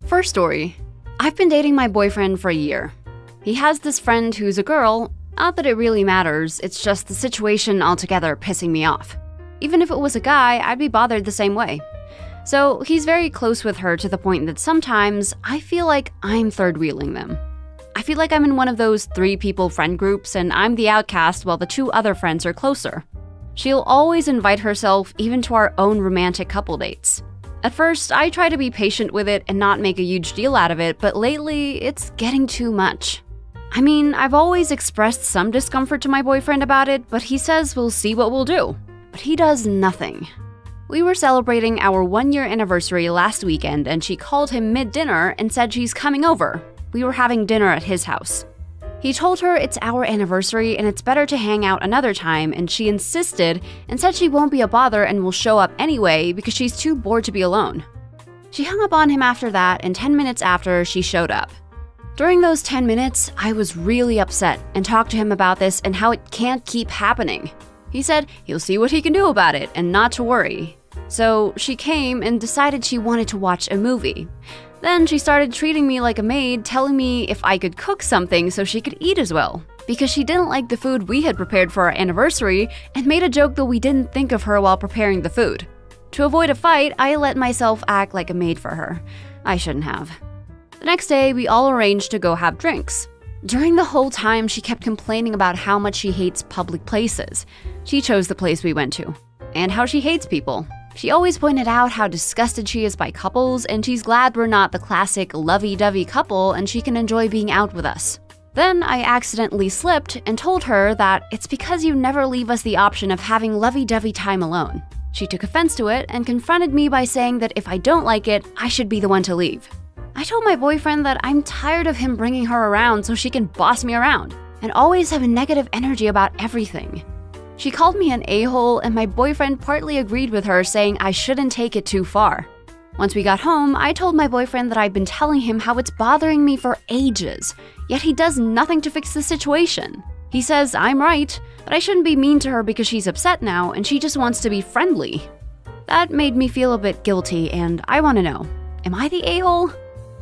First story. I've been dating my boyfriend for a year. He has this friend who's a girl. Not that it really matters, it's just the situation altogether pissing me off. Even if it was a guy, I'd be bothered the same way. So he's very close with her to the point that sometimes I feel like I'm third-wheeling them. I feel like I'm in one of those 3-people friend groups and I'm the outcast while the 2 other friends are closer. She'll always invite herself even to our own romantic couple dates. At first, I try to be patient with it and not make a huge deal out of it, but lately, it's getting too much. I mean, I've always expressed some discomfort to my boyfriend about it, but he says we'll see what we'll do. But he does nothing. We were celebrating our 1-year anniversary last weekend and she called him mid-dinner and said she's coming over. We were having dinner at his house. He told her it's our anniversary and it's better to hang out another time, and she insisted and said she won't be a bother and will show up anyway because she's too bored to be alone. She hung up on him after that, and 10 minutes after, she showed up. During those 10 minutes, I was really upset and talked to him about this and how it can't keep happening. He said he'll see what he can do about it and not to worry. So she came and decided she wanted to watch a movie. Then she started treating me like a maid, telling me if I could cook something so she could eat as well, because she didn't like the food we had prepared for our anniversary and made a joke that we didn't think of her while preparing the food. To avoid a fight, I let myself act like a maid for her. I shouldn't have. The next day, we all arranged to go have drinks. During the whole time, she kept complaining about how much she hates public places. She chose the place we went to. And how she hates people. She always pointed out how disgusted she is by couples, and she's glad we're not the classic lovey-dovey couple and she can enjoy being out with us. Then I accidentally slipped and told her that it's because you never leave us the option of having lovey-dovey time alone. She took offense to it and confronted me by saying that if I don't like it, I should be the one to leave. I told my boyfriend that I'm tired of him bringing her around so she can boss me around and always have a negative energy about everything. She called me an a-hole, and my boyfriend partly agreed with her, saying I shouldn't take it too far. Once we got home, I told my boyfriend that I'd been telling him how it's bothering me for ages, yet he does nothing to fix the situation. He says I'm right, but I shouldn't be mean to her because she's upset now and she just wants to be friendly. That made me feel a bit guilty, and I want to know, am I the a-hole?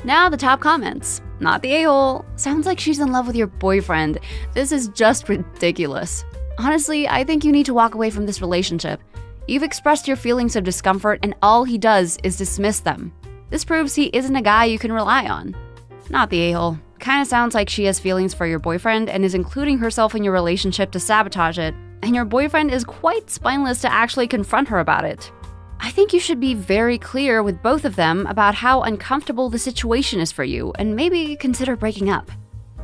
Now the top comments. Not the a-hole. Sounds like she's in love with your boyfriend. This is just ridiculous. Honestly, I think you need to walk away from this relationship. You've expressed your feelings of discomfort and all he does is dismiss them. This proves he isn't a guy you can rely on. Not the a-hole. Kinda sounds like she has feelings for your boyfriend and is including herself in your relationship to sabotage it, and your boyfriend is quite spineless to actually confront her about it. I think you should be very clear with both of them about how uncomfortable the situation is for you and maybe consider breaking up.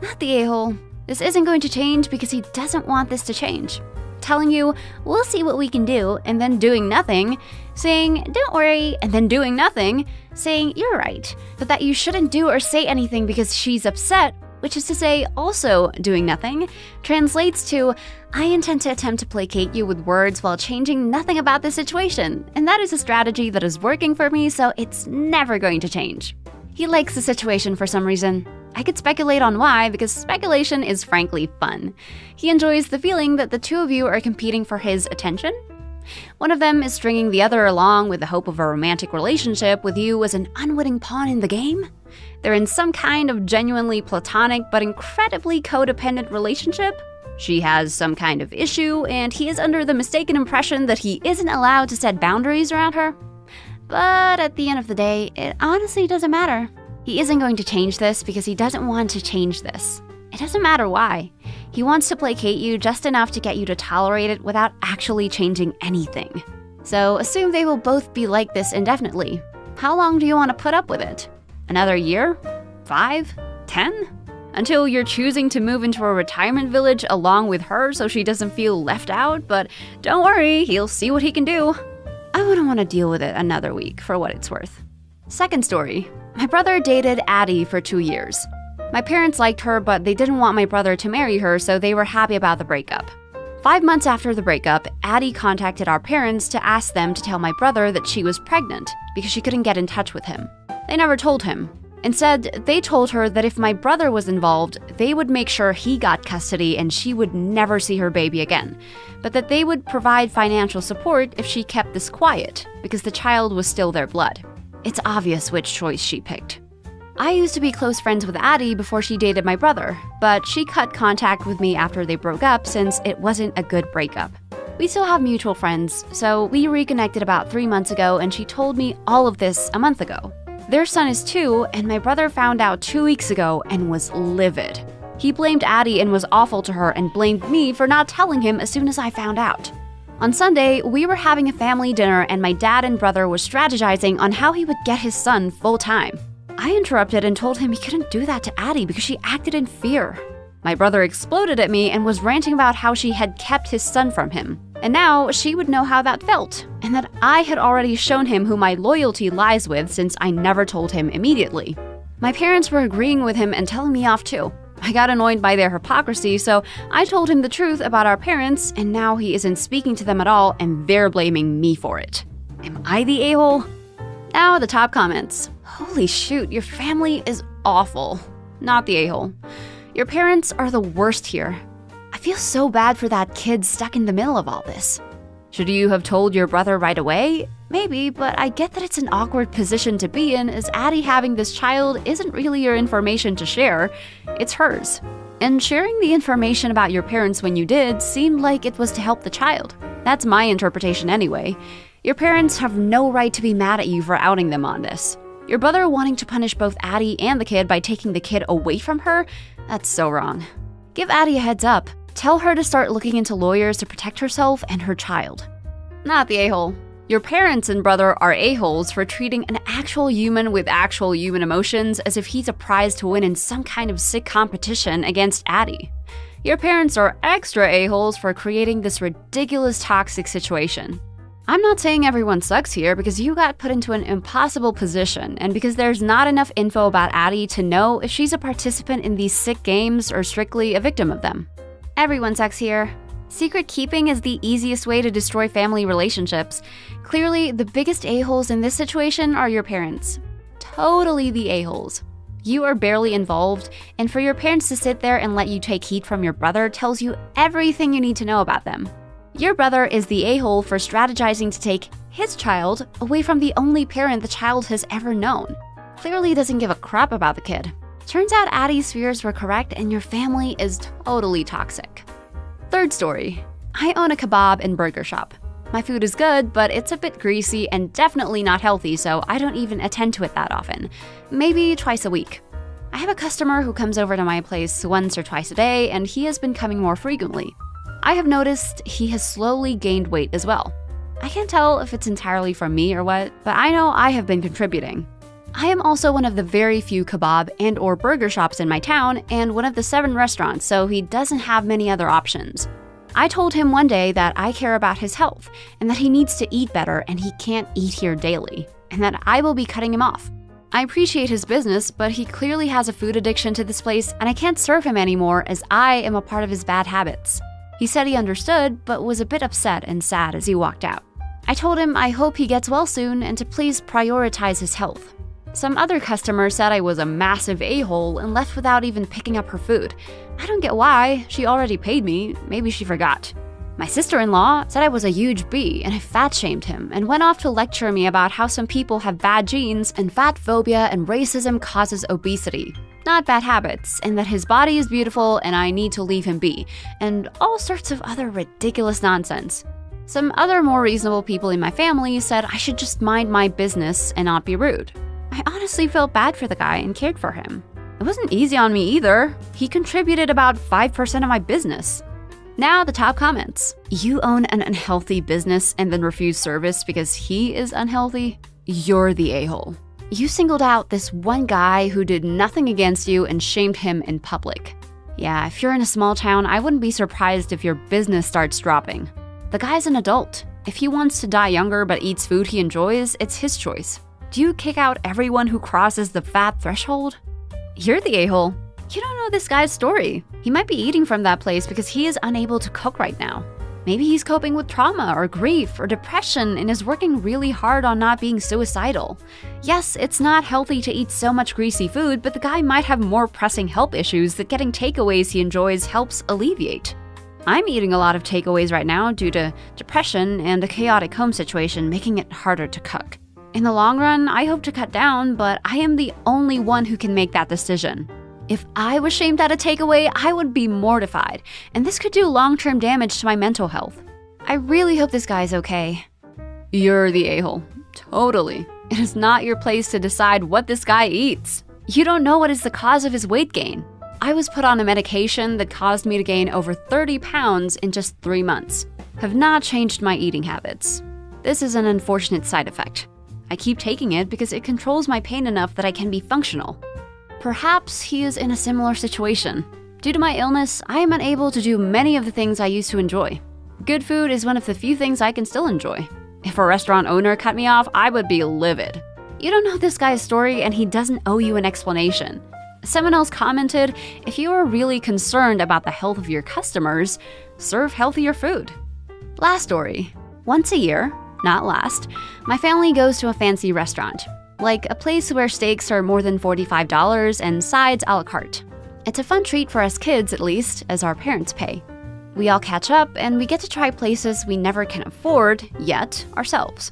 Not the a-hole. This isn't going to change because he doesn't want this to change. Telling you, we'll see what we can do, and then doing nothing, saying, don't worry, and then doing nothing, saying, you're right, but that you shouldn't do or say anything because she's upset, which is to say, also doing nothing, translates to, I intend to attempt to placate you with words while changing nothing about the situation, and that is a strategy that is working for me, so it's never going to change. He likes the situation for some reason. I could speculate on why, because speculation is frankly fun. He enjoys the feeling that the 2 of you are competing for his attention. One of them is stringing the other along with the hope of a romantic relationship with you as an unwitting pawn in the game. They're in some kind of genuinely platonic but incredibly codependent relationship. She has some kind of issue, and he is under the mistaken impression that he isn't allowed to set boundaries around her. But at the end of the day, it honestly doesn't matter. He isn't going to change this because he doesn't want to change this. It doesn't matter why. He wants to placate you just enough to get you to tolerate it without actually changing anything. So assume they will both be like this indefinitely. How long do you want to put up with it? Another year? 5? 10? Until you're choosing to move into a retirement village along with her so she doesn't feel left out, but don't worry, he'll see what he can do. I wouldn't want to deal with it another week, for what it's worth. Second story. My brother dated Addie for 2 years. My parents liked her, but they didn't want my brother to marry her, so they were happy about the breakup. 5 months after the breakup, Addie contacted our parents to ask them to tell my brother that she was pregnant because she couldn't get in touch with him. They never told him. Instead, they told her that if my brother was involved, they would make sure he got custody and she would never see her baby again, but that they would provide financial support if she kept this quiet, because the child was still their blood. It's obvious which choice she picked. I used to be close friends with Addie before she dated my brother, but she cut contact with me after they broke up since it wasn't a good breakup. We still have mutual friends, so we reconnected about 3 months ago and she told me all of this a month ago. Their son is 2, and my brother found out 2 weeks ago and was livid. He blamed Addie and was awful to her and blamed me for not telling him as soon as I found out. On Sunday, we were having a family dinner and my dad and brother were strategizing on how he would get his son full-time. I interrupted and told him he couldn't do that to Addie because she acted in fear. My brother exploded at me and was ranting about how she had kept his son from him. And now she would know how that felt, and that I had already shown him who my loyalty lies with since I never told him immediately. My parents were agreeing with him and telling me off too. I got annoyed by their hypocrisy, so I told him the truth about our parents, and now he isn't speaking to them at all and they're blaming me for it. Am I the a-hole? Now the top comments. Holy shoot, your family is awful. Not the a-hole. Your parents are the worst here. I feel so bad for that kid stuck in the middle of all this. Should you have told your brother right away? Maybe, but I get that it's an awkward position to be in, as Addie having this child isn't really your information to share, it's hers. And sharing the information about your parents when you did seemed like it was to help the child. That's my interpretation anyway. Your parents have no right to be mad at you for outing them on this. Your brother wanting to punish both Addie and the kid by taking the kid away from her? That's so wrong. Give Addie a heads up. Tell her to start looking into lawyers to protect herself and her child. Not the a-hole. Your parents and brother are a-holes for treating an actual human with actual human emotions as if he's a prize to win in some kind of sick competition against Addie. Your parents are extra a-holes for creating this ridiculous toxic situation. I'm not saying everyone sucks here because you got put into an impossible position and because there's not enough info about Addie to know if she's a participant in these sick games or strictly a victim of them. Everyone sucks here. Secret keeping is the easiest way to destroy family relationships. Clearly, the biggest a-holes in this situation are your parents. Totally the a-holes. You are barely involved, and for your parents to sit there and let you take heat from your brother tells you everything you need to know about them. Your brother is the a-hole for strategizing to take his child away from the only parent the child has ever known. Clearly doesn't give a crap about the kid. Turns out Addie's fears were correct and your family is totally toxic. Third story. I own a kebab and burger shop. My food is good, but it's a bit greasy and definitely not healthy, so I don't even attend to it that often. Maybe twice a week. I have a customer who comes over to my place once or twice a day, and he has been coming more frequently. I have noticed he has slowly gained weight as well. I can't tell if it's entirely from me or what, but I know I have been contributing. I am also one of the very few kebab and/or burger shops in my town and one of the 7 restaurants, so he doesn't have many other options. I told him one day that I care about his health and that he needs to eat better and he can't eat here daily, and that I will be cutting him off. I appreciate his business, but he clearly has a food addiction to this place and I can't serve him anymore as I am a part of his bad habits. He said he understood, but was a bit upset and sad as he walked out. I told him I hope he gets well soon and to please prioritize his health. Some other customer said I was a massive a-hole and left without even picking up her food. I don't get why, she already paid me, maybe she forgot. My sister-in-law said I was a huge B and I fat-shamed him and went off to lecture me about how some people have bad genes and fat phobia and racism causes obesity, not bad habits, and that his body is beautiful and I need to leave him be, and all sorts of other ridiculous nonsense. Some other more reasonable people in my family said I should just mind my business and not be rude. I honestly felt bad for the guy and cared for him. It wasn't easy on me either. He contributed about 5% of my business. Now the top comments. You own an unhealthy business and then refuse service because he is unhealthy? You're the a-hole. You singled out this one guy who did nothing against you and shamed him in public. Yeah, if you're in a small town, I wouldn't be surprised if your business starts dropping. The guy's an adult. If he wants to die younger but eats food he enjoys, it's his choice. Do you kick out everyone who crosses the fat threshold? You're the a-hole. You don't know this guy's story. He might be eating from that place because he is unable to cook right now. Maybe he's coping with trauma or grief or depression and is working really hard on not being suicidal. Yes, it's not healthy to eat so much greasy food, but the guy might have more pressing health issues that getting takeaways he enjoys helps alleviate. I'm eating a lot of takeaways right now due to depression and a chaotic home situation making it harder to cook. In the long run, I hope to cut down, but I am the only one who can make that decision. If I was shamed at a takeaway, I would be mortified, and this could do long-term damage to my mental health. I really hope this guy's okay. You're the a-hole. Totally. It is not your place to decide what this guy eats. You don't know what is the cause of his weight gain. I was put on a medication that caused me to gain over 30 pounds in just 3 months. Have not changed my eating habits. This is an unfortunate side effect. I keep taking it because it controls my pain enough that I can be functional. Perhaps he is in a similar situation. Due to my illness, I am unable to do many of the things I used to enjoy. Good food is one of the few things I can still enjoy. If a restaurant owner cut me off, I would be livid. You don't know this guy's story and he doesn't owe you an explanation. Someone else commented, if you are really concerned about the health of your customers, serve healthier food. Last story. Once a year, not last, my family goes to a fancy restaurant. Like a place where steaks are more than $45 and sides a la carte. It's a fun treat for us kids, at least, as our parents pay. We all catch up and we get to try places we never can afford, yet, ourselves.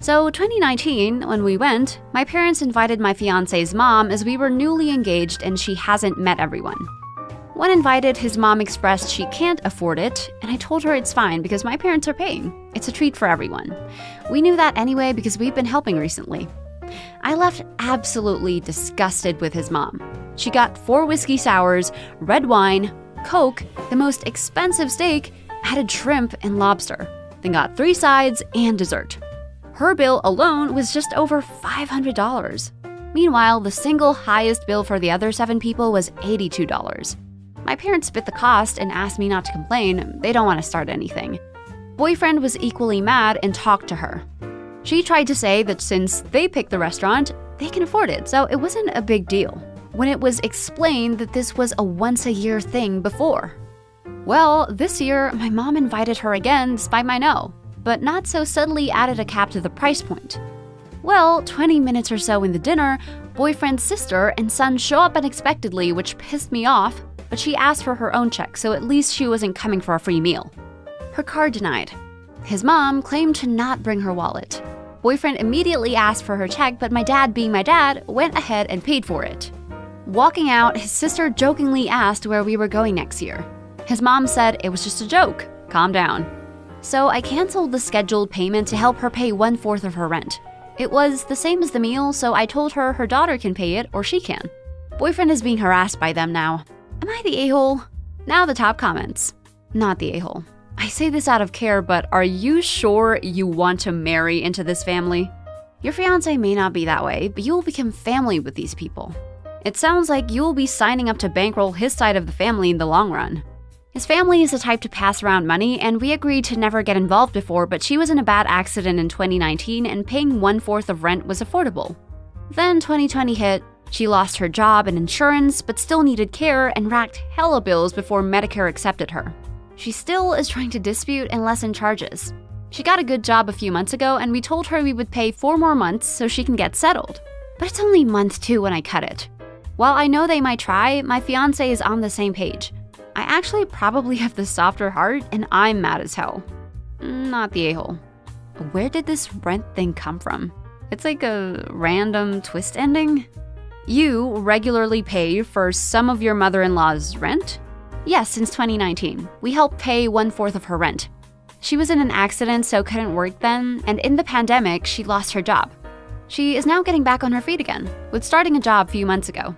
So 2019, when we went, my parents invited my fiancé's mom as we were newly engaged and she hasn't met everyone. When invited, his mom expressed she can't afford it, and I told her it's fine because my parents are paying. It's a treat for everyone. We knew that anyway because we've been helping recently. I left absolutely disgusted with his mom. She got 4 whiskey sours, red wine, Coke, the most expensive steak, added shrimp and lobster, then got 3 sides and dessert. Her bill alone was just over $500. Meanwhile, the single highest bill for the other 7 people was $82. My parents split the cost and asked me not to complain. They don't want to start anything. Boyfriend was equally mad and talked to her. She tried to say that since they picked the restaurant, they can afford it, so it wasn't a big deal, when it was explained that this was a once-a-year thing before. Well, this year, my mom invited her again despite my no, but not so subtly added a cap to the price point. Well, 20 minutes or so in the dinner, boyfriend's sister and son show up unexpectedly, which pissed me off, but she asked for her own check, so at least she wasn't coming for a free meal. Her card denied. His mom claimed to not bring her wallet. Boyfriend immediately asked for her check, but my dad, being my dad, went ahead and paid for it. Walking out, his sister jokingly asked where we were going next year. His mom said it was just a joke, calm down. So I canceled the scheduled payment to help her pay 1/4 of her rent. It was the same as the meal, so I told her her daughter can pay it or she can. Boyfriend is being harassed by them now. Am I the a-hole? Now the top comments. Not the a-hole. I say this out of care, but are you sure you want to marry into this family? Your fiancé may not be that way, but you will become family with these people. It sounds like you will be signing up to bankroll his side of the family in the long run. His family is the type to pass around money, and we agreed to never get involved before, but she was in a bad accident in 2019 and paying 1/4 of rent was affordable. Then 2020 hit, she lost her job and insurance, but still needed care and racked hella bills before Medicare accepted her. She still is trying to dispute and lessen charges. She got a good job a few months ago, and we told her we would pay 4 more months so she can get settled. But it's only month 2 when I cut it. While I know they might try, my fiancé is on the same page. I actually probably have the softer heart, and I'm mad as hell. Not the a-hole. Where did this rent thing come from? It's like a random twist ending? You regularly pay for some of your mother-in-law's rent? Yes, since 2019. We helped pay 1/4 of her rent. She was in an accident, so couldn't work then, and in the pandemic, she lost her job. She is now getting back on her feet again, with starting a job a few months ago.